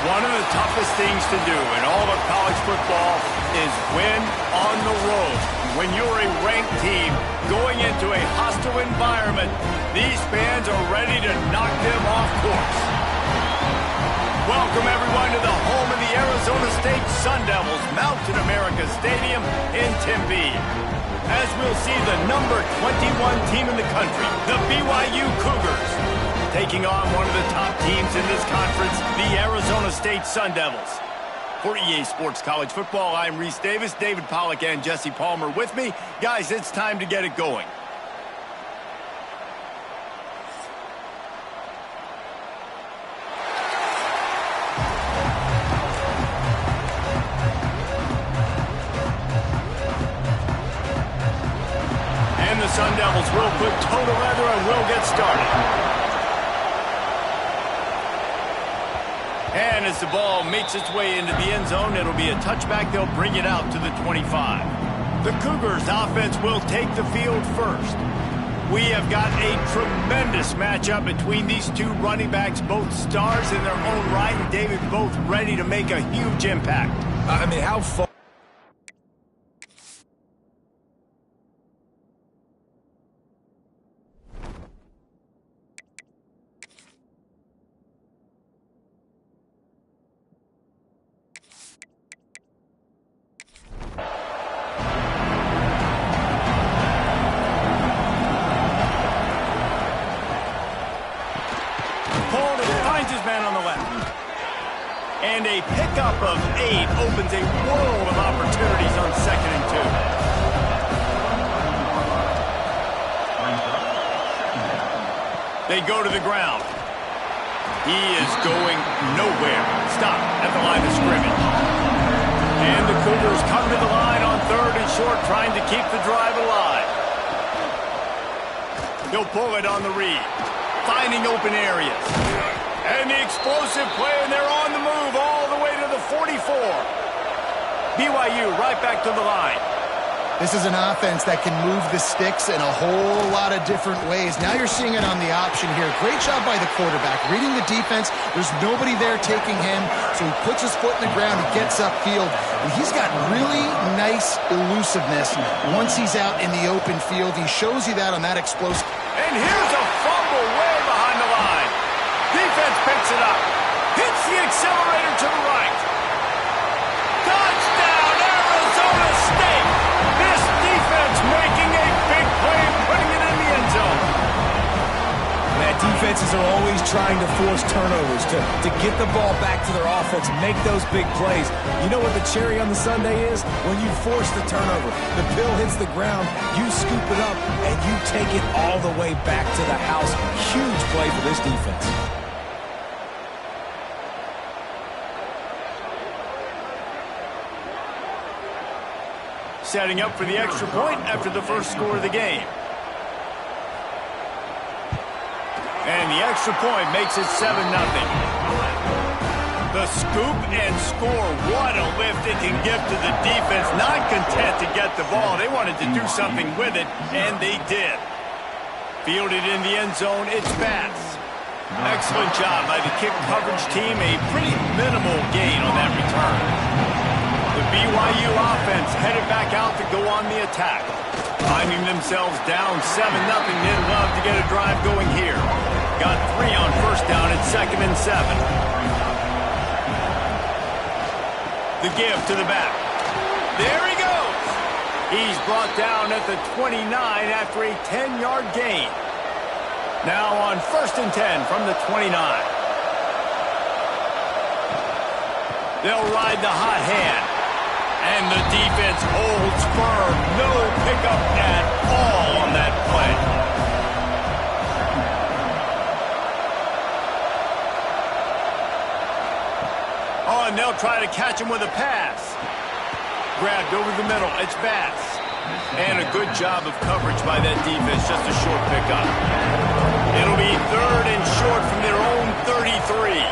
One of the toughest things to do in all of college football is win on the road. When you're a ranked team going into a hostile environment, these fans are ready to knock them off course. Welcome, everyone, to the home of the Arizona State Sun Devils, Mountain America Stadium in Tempe. As we'll see the number 21 team in the country, the BYU Cougars, taking on one of the top teams in this conference, the Arizona State Sun Devils. For EA Sports College Football, I'm Reese Davis, David Pollack, and Jesse Palmer with me. Guys, it's time to get it going. And the Sun Devils will put toe to leather and will get started. And as the ball makes its way into the end zone, it'll be a touchback. They'll bring it out to the 25. The Cougars offense will take the field first. We have got a tremendous matchup between these two running backs, both stars in their own right, and David, both ready to make a huge impact. I mean, how far... And a pickup of 8 opens a world of opportunities on 2nd and 2. They go to the ground. He is going nowhere. Stop at the line of scrimmage. And the Cougars come to the line on 3rd and short, trying to keep the drive alive. He'll pull it on the read, finding open areas. And the explosive play, and they're on the move all the way to the 44. BYU right back to the line. This is an offense that can move the sticks in a whole lot of different ways. Now you're seeing it on the option here. Great job by the quarterback. Reading the defense, there's nobody there taking him, so he puts his foot in the ground, he gets upfield, and he's got really nice elusiveness once he's out in the open field. He shows you that on that explosive. And here's a fumble way behind the line. Defense picks it up, hits the accelerator to the right. Defenses are always trying to force turnovers to get the ball back to their offense, make those big plays. You know what the cherry on the sundae is? When you force the turnover, the pill hits the ground, you scoop it up, and you take it all the way back to the house. Huge play for this defense. Setting up for the extra point after the first score of the game. And the extra point makes it 7-0. The scoop and score. What a lift it can give to the defense. Not content to get the ball. They wanted to do something with it, and they did. Fielded in the end zone, it's Bass. Excellent job by the kick coverage team. A pretty minimal gain on that return. The BYU offense headed back out to go on the attack. Finding themselves down 7-0, they'd love to get a drive going here. Got 3 on first down at 2nd and 7. The give to the back. There he goes. He's brought down at the 29 after a 10-yard gain. Now on 1st and 10 from the 29. They'll ride the hot hand. And the defense holds firm. No pickup at all on that play. Oh, and they'll try to catch him with a pass. Grabbed over the middle. It's Bass. And a good job of coverage by that defense. Just a short pickup. It'll be 3rd and short from their own 33.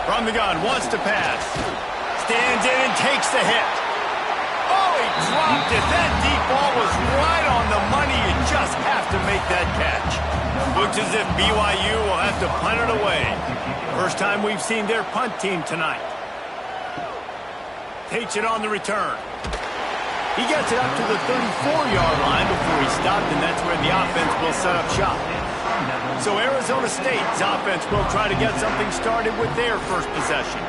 From the gun, wants to pass. Stands in and takes the hit. Oh, he dropped it. That deep ball was right on the money. You just have to make that catch. Looks as if BYU will have to punt it away. First time we've seen their punt team tonight. Takes it on the return. He gets it up to the 34-yard line before he stopped, and that's where the offense will set up shop. So Arizona State's offense will try to get something started with their first possession.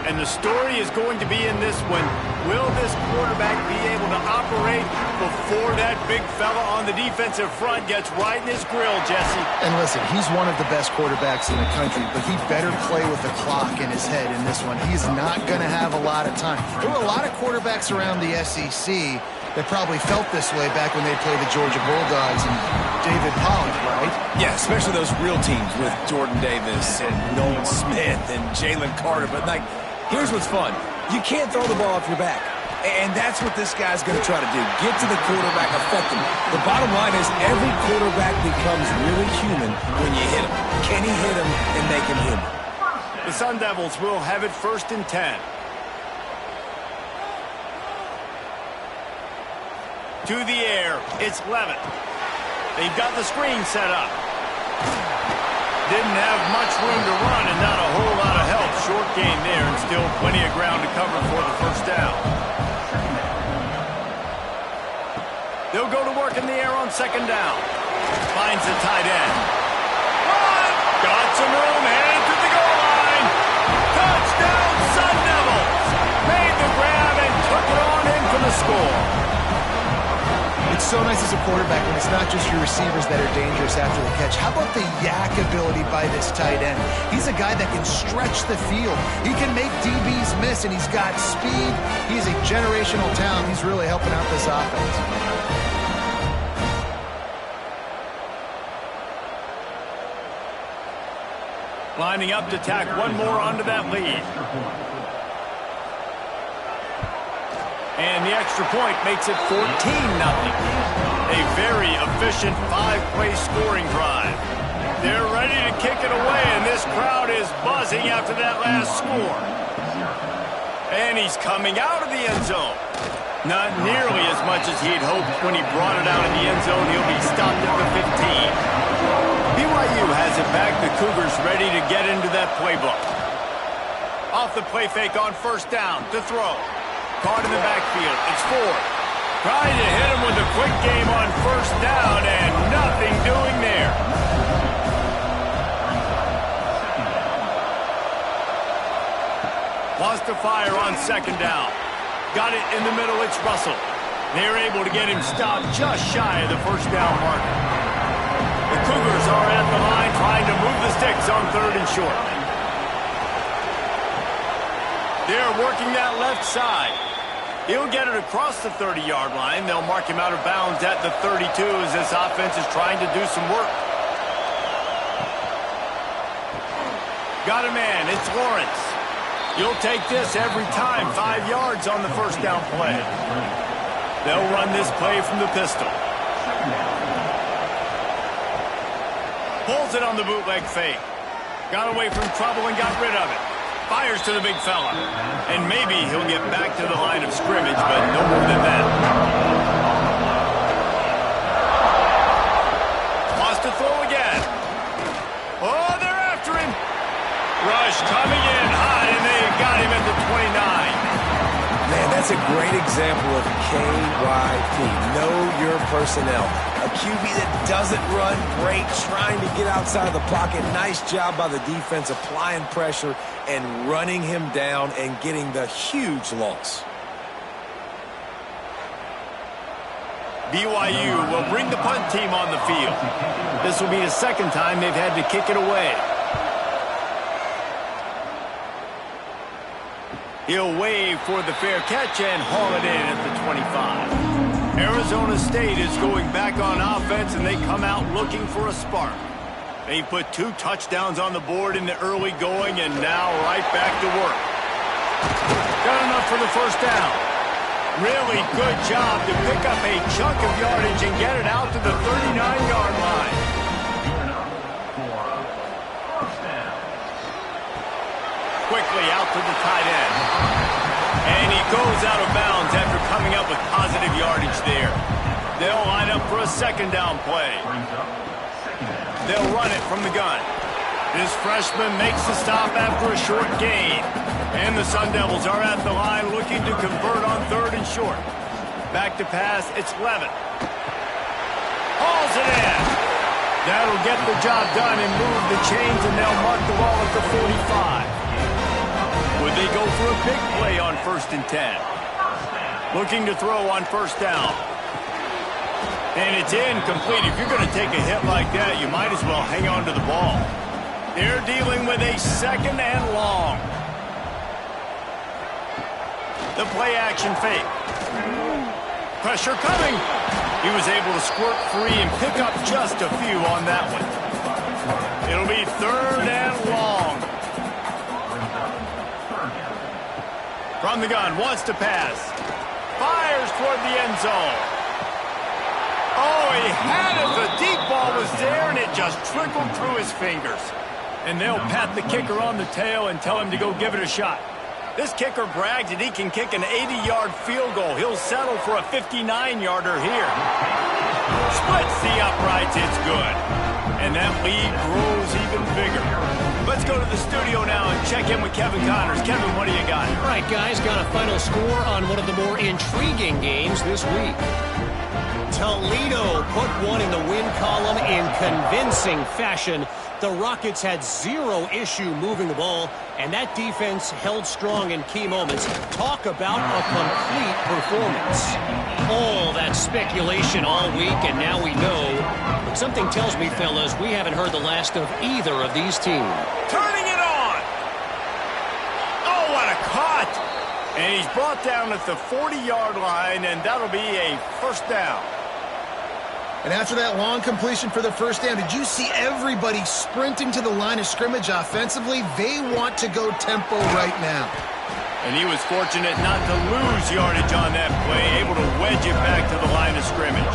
And the story is going to be in this one. Will this quarterback be able to operate before that big fella on the defensive front gets right in his grill, Jesse? And listen, he's one of the best quarterbacks in the country, but he better play with the clock in his head in this one. He's not going to have a lot of time. There were a lot of quarterbacks around the SEC that probably felt this way back when they played the Georgia Bulldogs and David Pollock, right? Yeah, especially those real teams with Jordan Davis and Nolan Smith and Jalen Carter. But, like, here's what's fun. You can't throw the ball off your back. And that's what this guy's going to try to do. Get to the quarterback, affect him. The bottom line is every quarterback becomes really human when you hit him. Can he hit him and make him human? The Sun Devils will have it 1st and 10. To the air, it's Levitt. They've got the screen set up. Didn't have much room to run and not a whole lot of help. Short gain there and still plenty of ground to cover for the first down. They'll go to work in the air on 2nd down. Finds the tight end. Run! Got some room, headed to the goal line. Touchdown, Sun Devils! Made the grab and took it on in for the score. It's so nice as a quarterback when it's not just your receivers that are dangerous after the catch. How about the yak ability by this tight end? He's a guy that can stretch the field. He can make DBs miss, and he's got speed. He's a generational talent. He's really helping out this offense. Lining up to tack one more onto that lead. And the extra point makes it 14-0. A very efficient 5-play scoring drive. They're ready to kick it away, and this crowd is buzzing after that last score. And he's coming out of the end zone. Not nearly as much as he'd hoped when he brought it out of the end zone. He'll be stopped at the 15. BYU has it back. The Cougars ready to get into that playbook. Off the play fake on 1st down to throw. Caught in the backfield. It's Ford. Trying to hit him with a quick game on 1st down, and nothing doing there. Wants to fire on 2nd down. Got it in the middle. It's Russell. They're able to get him stopped just shy of the 1st down marker. Cougars are at the line trying to move the sticks on 3rd and short. They're working that left side. He'll get it across the 30-yard line. They'll mark him out of bounds at the 32 as this offense is trying to do some work. Got a man. It's Lawrence. You'll take this every time. 5 yards on the first down play. They'll run this play from the pistol. Pulls it on the bootleg fake. Got away from trouble and got rid of it. Fires to the big fella. And maybe he'll get back to the line of scrimmage, but no more than that. Wants to throw again. Oh, they're after him. Rush coming in hot, and they got him at the 29. Man, that's a great example of KYP. Know your personnel. A QB that doesn't run great, trying to get outside of the pocket. Nice job by the defense applying pressure and running him down and getting the huge loss. BYU will bring the punt team on the field. This will be the second time they've had to kick it away. He'll wave for the fair catch and haul it in at the 25. Arizona State is going back on offense, and they come out looking for a spark. They put 2 touchdowns on the board in the early going, and now right back to work. Got enough for the first down. Really good job to pick up a chunk of yardage and get it out to the 39-yard line. Quickly out to the tight end. And he goes out of bounds after coming up with positive yardage there. They'll line up for a second down play. They'll run it from the gun. This freshman makes the stop after a short gain. And the Sun Devils are at the line looking to convert on 3rd and short. Back to pass, it's Levin. Hauls it in. That'll get the job done and move the chains, and they'll mark the ball at the 45. Would they go for a big play on 1st and 10? Looking to throw on first down. And it's incomplete. If you're going to take a hit like that, you might as well hang on to the ball. They're dealing with a 2nd and long. The play action fake. Pressure coming. He was able to squirt free and pick up just a few on that one. It'll be 3rd and long. From the gun, wants to pass. Fires toward the end zone. Oh, he had it. The deep ball was there, and it just trickled through his fingers. And they'll pat the kicker on the tail and tell him to go give it a shot. This kicker brags that he can kick an 80-yard field goal. He'll settle for a 59-yarder here. Splits the uprights. It's good. And that lead grows even bigger. Let's go to the studio now and check in with Kevin Connors. Kevin, what do you got? All right, guys, got a final score on one of the more intriguing games this week. Toledo put one in the win column in convincing fashion. The Rockets had 0 issue moving the ball, and that defense held strong in key moments. Talk about a complete performance. All that speculation all week, and now we know. But something tells me, fellas, we haven't heard the last of either of these teams. Turning it on! Oh, what a cut! And he's brought down at the 40-yard line, and that'll be a first down. And after that long completion for the first down, did you see everybody sprinting to the line of scrimmage offensively? They want to go tempo right now. And he was fortunate not to lose yardage on that play, able to wedge it back to the line of scrimmage.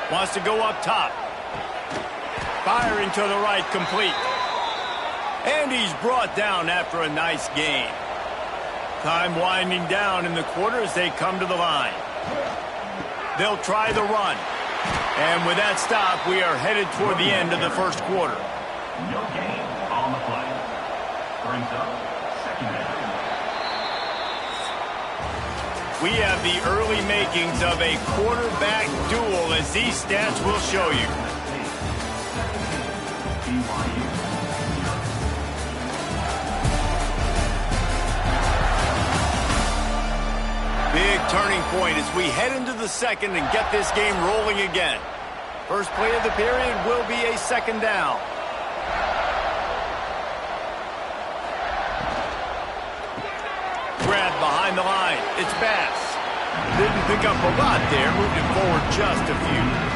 Wants to go up top. Firing to the right, complete. And he's brought down after a nice gain. Time winding down in the quarter as they come to the line. They'll try the run. And with that stop, we are headed toward the end of the first quarter. No gain on the play. Brings up second down. We have the early makings of a quarterback duel, as these stats will show you. Big turning point as we head into the second and get this game rolling again. First play of the period will be a second down. Grab behind the line. It's Bass. Didn't pick up a lot there. Moved it forward just a few.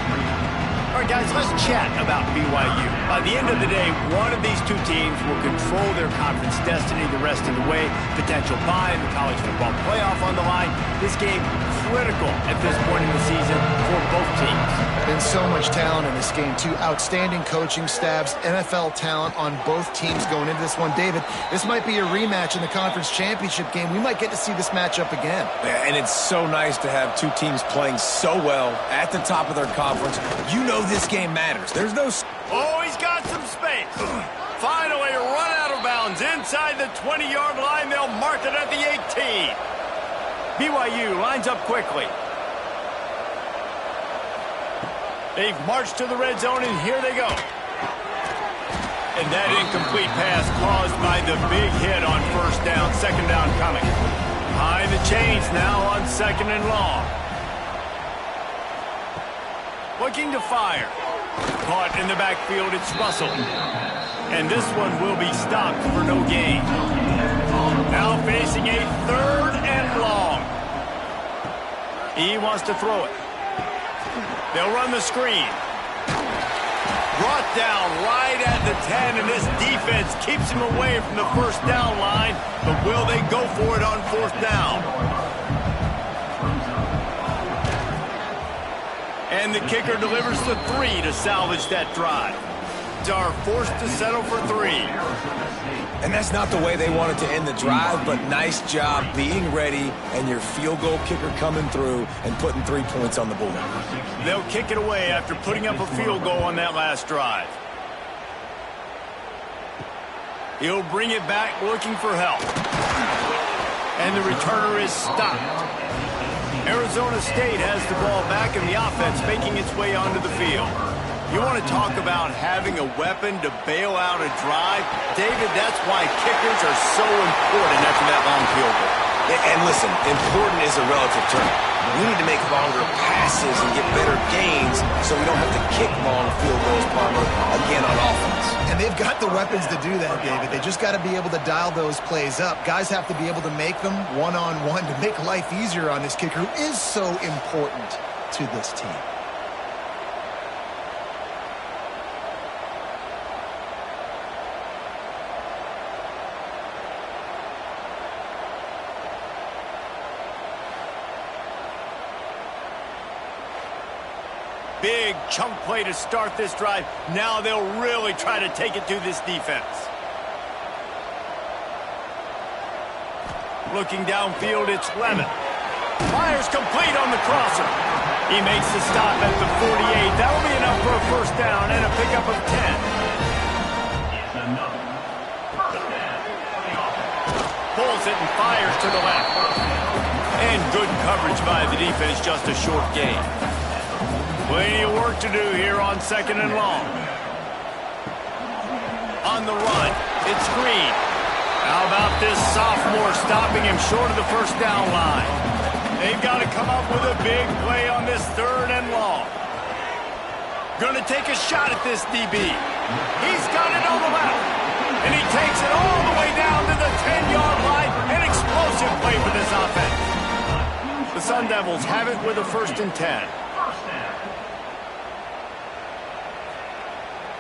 All right, guys, let's chat about BYU. By the end of the day, one of these two teams will control their conference destiny the rest of the way. Potential bye in the college football playoff on the line. This game critical at this point in the season for both teams. Been so much talent in this game, too. Outstanding coaching staffs, NFL talent on both teams going into this one. David, this might be a rematch in the conference championship game. We might get to see this matchup again. Yeah, and it's so nice to have two teams playing so well at the top of their conference. You know this game matters. There's no... Oh, he's got some space. Finally run out of bounds inside the 20-yard line. They'll mark it at the 18. BYU lines up quickly. They've marched to the red zone, and here they go. And that incomplete pass caused by the big hit on first down. Second down coming. Behind the chains now on second and long. Looking to fire. Caught in the backfield, it's Russell. And this one will be stopped for no gain. Now facing a third and long. He wants to throw it. They'll run the screen. Brought down right at the 10, and this defense keeps him away from the first down line. But will they go for it on fourth down? And the kicker delivers the 3 to salvage that drive. They are forced to settle for 3. And that's not the way they wanted to end the drive, but nice job being ready and your field goal kicker coming through and putting 3 points on the board. They'll kick it away after putting up a field goal on that last drive. He'll bring it back looking for help. And the returner is stopped. Arizona State has the ball back and the offense making its way onto the field. You want to talk about having a weapon to bail out a drive? David, that's why kickers are so important after that long field goal. And listen, important is a relative term. We need to make longer passes and get better gains so we don't have to kick long field goals, Palmer, again on offense. And they've got the weapons to do that, David. They just got to be able to dial those plays up. Guys have to be able to make them one-on-one to make life easier on this kicker who is so important to this team. Big chunk play to start this drive. Now they'll really try to take it to this defense. Looking downfield, it's Lemon. Fires complete on the crosser. He makes the stop at the 48. That'll be enough for a first down and a pickup of 10. Pulls it and fires to the left. And good coverage by the defense, just a short gain. Plenty of work to do here on second and long. On the run, it's Green. How about this sophomore stopping him short of the first down line? They've got to come up with a big play on this third and long. Going to take a shot at this DB. He's got it on the left. And he takes it all the way down to the 10-yard line. An explosive play for this offense. The Sun Devils have it with a 1st and 10.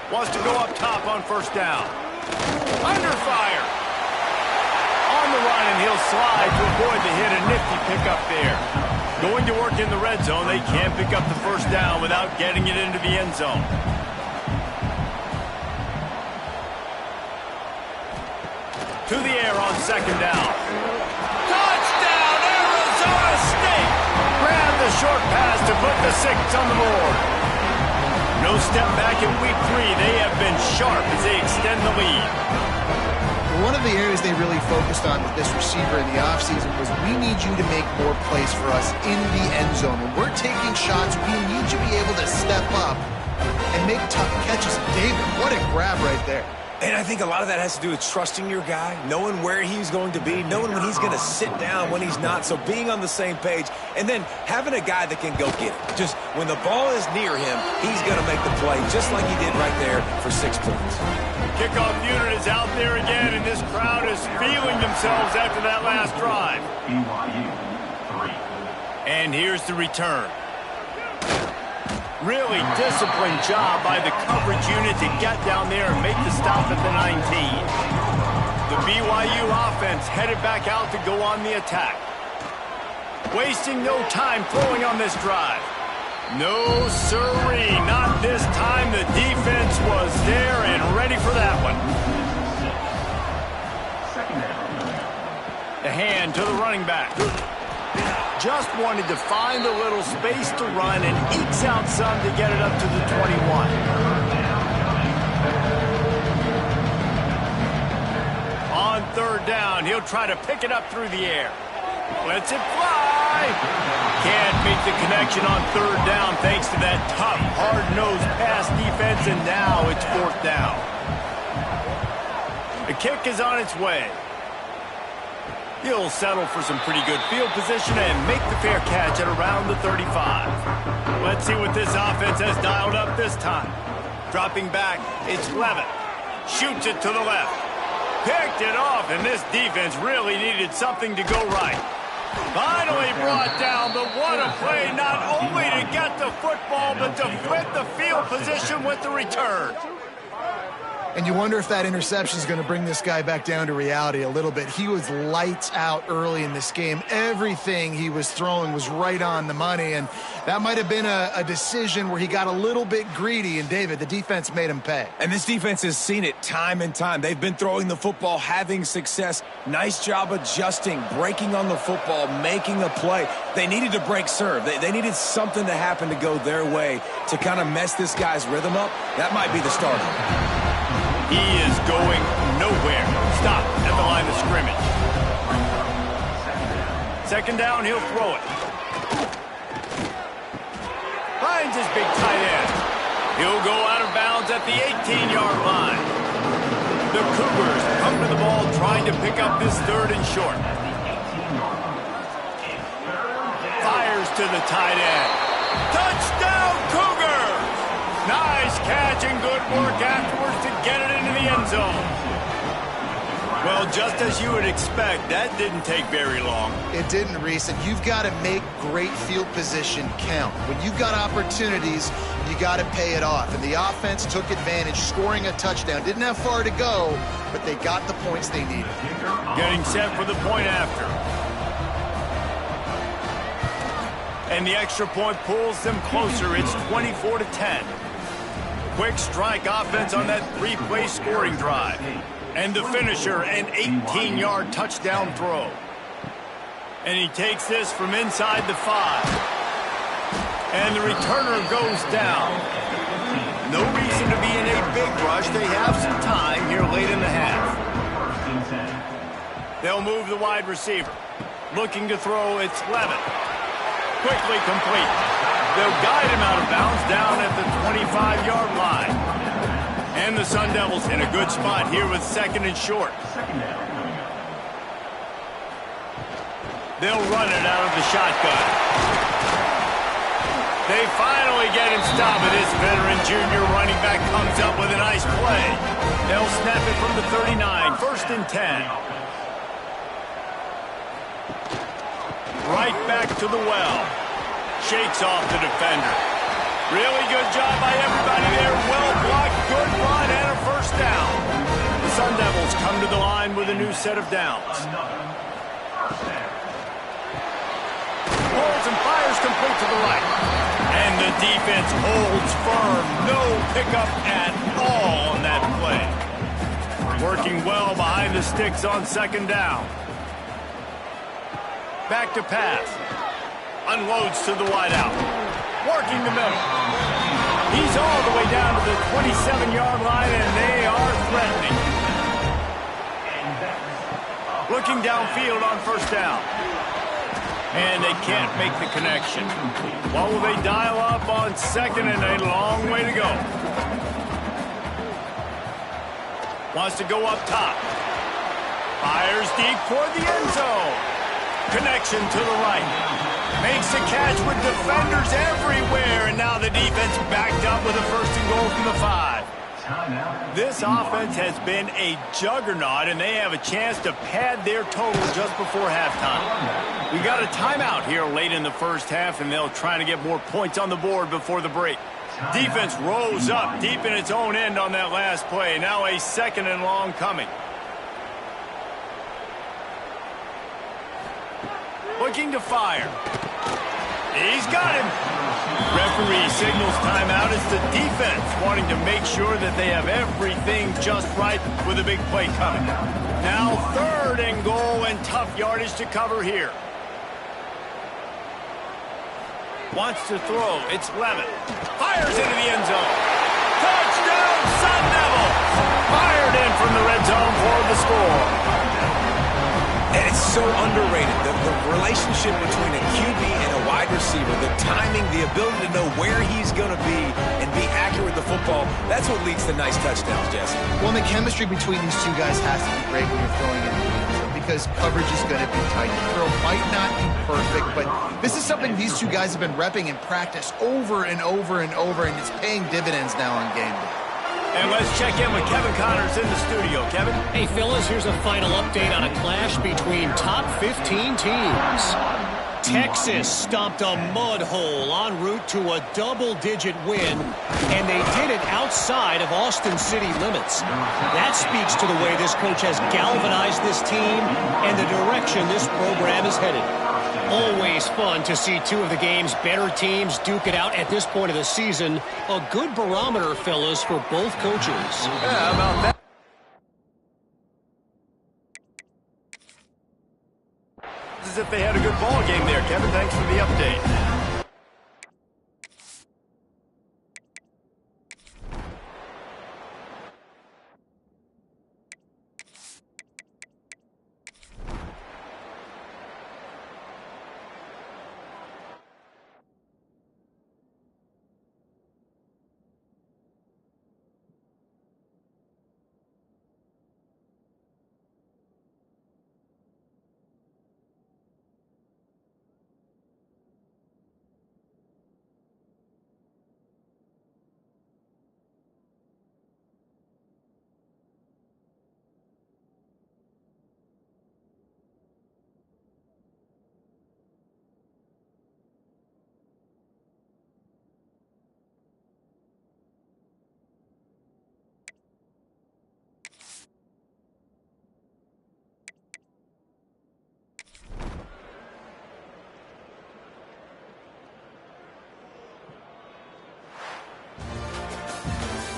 Wants to go up top on first down. Under fire. On the run, and he'll slide to avoid the hit. A nifty pickup there. Going to work in the red zone. They can't pick up the first down without getting it into the end zone. To the air on second down. Touchdown, Arizona State! Grab the short pass to put the 6 on the board. No step back in week 3. They have been sharp as they extend the lead. One of the areas they really focused on with this receiver in the offseason was we need you to make more plays for us in the end zone. When we're taking shots, we need you to be able to step up and make tough catches. David, what a grab right there. And I think a lot of that has to do with trusting your guy, knowing where he's going to be, knowing when he's going to sit down, when he's not. So being on the same page, and then having a guy that can go get it. Just when the ball is near him, he's going to make the play, just like he did right there for 6 points. Kickoff unit is out there again, and this crowd is feeling themselves after that last drive. BYU, 3. And here's the return. Really disciplined job by the coverage unit to get down there and make the stop at the 19. The BYU offense headed back out to go on the attack. Wasting no time throwing on this drive. No sirree, not this time. The defense was there and ready for that one. Second down. The hand to the running back. Just wanted to find a little space to run and ekes out some to get it up to the 21. On third down, he'll try to pick it up through the air. Lets it fly. Can't make the connection on third down thanks to that tough, hard-nosed pass defense, and now it's fourth down. The kick is on its way. He'll settle for some pretty good field position and make the fair catch at around the 35. Let's see what this offense has dialed up this time. Dropping back, it's Levitt. Shoots it to the left. Picked it off, and this defense really needed something to go right. Finally brought down, but what a play, not only to get the football, but to flip the field position with the return. And you wonder if that interception is going to bring this guy back down to reality a little bit. He was lights out early in this game. Everything he was throwing was right on the money, and that might have been a decision where he got a little bit greedy, and David, the defense made him pay. And this defense has seen it time and time. They've been throwing the football, having success. Nice job adjusting, breaking on the football, making a play. They needed to break serve. They needed something to happen to go their way to kind of mess this guy's rhythm up. That might be the start of it. He is going nowhere. Stop at the line of scrimmage. Second down, he'll throw it. Finds his big tight end. He'll go out of bounds at the 18-yard line. The Cougars come to the ball trying to pick up this third and short. Fires to the tight end. Touchdown, Cougars! Nice catch and good work afterwards to get it into the end zone. Well, just as you would expect, that didn't take very long. It didn't, Reese, and you've got to make great field position count. When you've got opportunities, you got to pay it off. And the offense took advantage, scoring a touchdown. Didn't have far to go, but they got the points they needed. Getting set for the point after. And the extra point pulls them closer. It's 24-10. Quick strike offense on that three-play scoring drive. And the finisher, an 18-yard touchdown throw. And he takes this from inside the 5. And the returner goes down. No reason to be in a big rush. They have some time here late in the half. They'll move the wide receiver. Looking to throw, it's Levitt. Quickly complete. They'll guide him out of bounds down at the 25-yard line. And the Sun Devils in a good spot here with second and short. They'll run it out of the shotgun. They finally get him stopped, and this veteran junior running back comes up with a nice play. They'll snap it from the 39, first and 10. Right back to the well. Shakes off the defender. Really good job by everybody there. Well blocked, good run, and a first down. The Sun Devils come to the line with a new set of downs. Pulls and fires complete to the right. And the defense holds firm. No pickup at all on that play. Working well behind the sticks on second down. Back to pass. Unloads to the wideout. Working the middle. He's all the way down to the 27-yard line, and they are threatening. Looking downfield on first down. And they can't make the connection. What will they dial up on second, and a long way to go? Wants to go up top. Fires deep toward the end zone. Connection to the right. Makes the catch with defenders everywhere. And now the defense backed up with a first and goal from the 5. This offense has been a juggernaut, and they have a chance to pad their total just before halftime. We got a timeout here late in the first half, and they'll try to get more points on the board before the break. Defense rose up deep in its own end on that last play. Now a second and long coming. Looking to fire. He's got him. Referee signals timeout. It's the defense wanting to make sure that they have everything just right with a big play coming. Now third and goal and tough yardage to cover here. Wants to throw. It's Levin. Fires into the end zone. Touchdown, Sun Devils! Fired in from the red zone for the score. And it's so underrated, the relationship between a QB and a wide receiver, the timing, the ability to know where he's going to be and be accurate with the football, that's what leads to nice touchdowns, Jesse. Well, the chemistry between these two guys has to be great when you're throwing in the end zone because coverage is going to be tight. The throw might not be perfect, but this is something these two guys have been repping in practice over and over and over, and it's paying dividends now on game day. And let's check in with Kevin Connors in the studio. Kevin? Hey, fellas, here's a final update on a clash between top 15 teams. Texas stomped a mud hole en route to a double-digit win, and they did it outside of Austin city limits. That speaks to the way this coach has galvanized this team and the direction this program is headed. Always fun to see two of the game's better teams duke it out at this point of the season. A good barometer, fellas, for both coaches. Yeah, how about that? As if they had a good ball game there. Kevin, thanks for the update.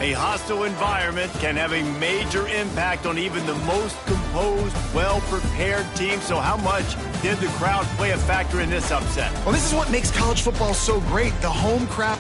A hostile environment can have a major impact on even the most composed, well-prepared team. So how much did the crowd play a factor in this upset? Well, this is what makes college football so great. The home crowd